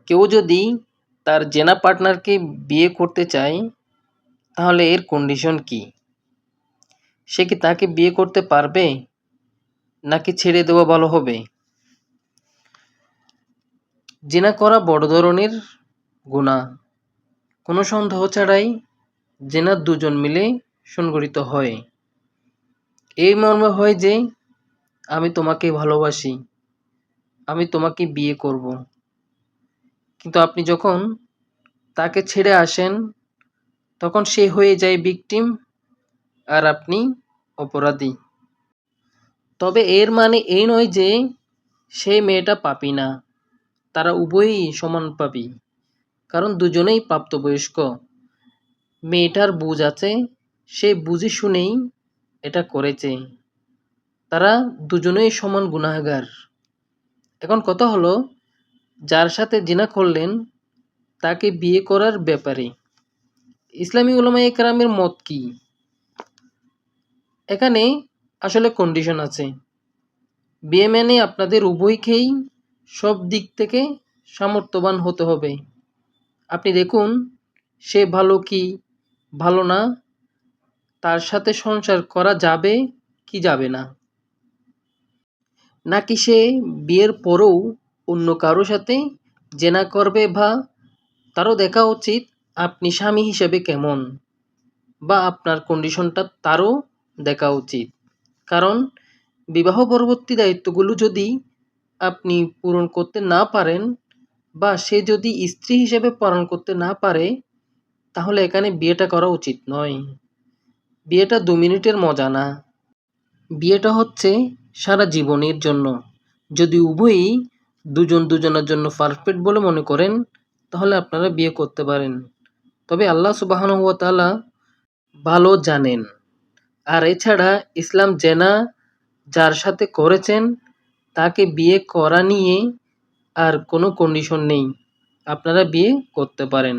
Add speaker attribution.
Speaker 1: কেউ যদি তার জেনা পার্টনারকে বিয়ে করতে চায় তাহলে এর কন্ডিশন কি? সে কি তাকে বিয়ে করতে পারবে নাকি ছেড়ে দেওয়া ভালো হবে? জেনা করা বড় ধরনের গুনাহ। কোনো সন্দেহ ছাড়াই জেনা দুজন মিলে সংঘটিত হয়। এই মর্মে হয় যে আমি তোমাকে ভালোবাসি, আমি তোমাকে বিয়ে করব। কিন্তু আপনি যখন তাকে ছেড়ে আসেন তখন সে হয়ে যায় ভিকটিম আর আপনি অপরাধী। তবে এর মানে এই নয় যে সেই মেয়েটা পাপী না, তারা উভয়ই সমান পাপী, কারণ দুজনেই প্রাপ্তবয়স্ক। মেয়েটার বুঝ আছে, সে বুঝে শুনেই এটা করেছে। তারা দুজনেই সমান গুনাহগার। এখন কথা হলো, যার সাথে জিনা করলেন তাকে বিয়ে করার ব্যাপারে ইসলামী উলামায়ে কেরামের মত কি? এখানে আসলে কন্ডিশন আছে। বিয়ে মানে আপনাদের উভয়কেই সব দিক থেকে সামর্থ্যবান হতে হবে। আপনি দেখুন সে ভালো কি ভালো না, তার সাথে সংসার করা যাবে কি যাবে না, নাকি সে বিয়ের পরেও অন্য কারো সাথে জেনা করবে, বা তারও দেখা উচিত আপনি স্বামী হিসেবে কেমন, বা আপনার কন্ডিশনটা তারও দেখা উচিত। কারণ বিবাহ পরবর্তী দায়িত্বগুলো যদি আপনি পূরণ করতে না পারেন বা সে যদি স্ত্রী হিসেবে পালন করতে না পারে তাহলে এখানে বিয়েটা করা উচিত নয়। বিয়েটা 2 মিনিটের মজা না, বিয়েটা হচ্ছে সারা জীবনের জন্য। যদি উভয়ই দুজন দুজনের জন্য পারফেক্ট বলে মনে করেন তাহলে আপনারা বিয়ে করতে পারেন। তবে আল্লাহ সুবহানাহু ওয়া তাআলা ভালো জানেন। আর এছাড়া ইসলাম জেনা যার সাথে করেছেন তাকে বিয়ে করা নিয়ে আর কোনো কন্ডিশন নেই, আপনারা বিয়ে করতে পারেন।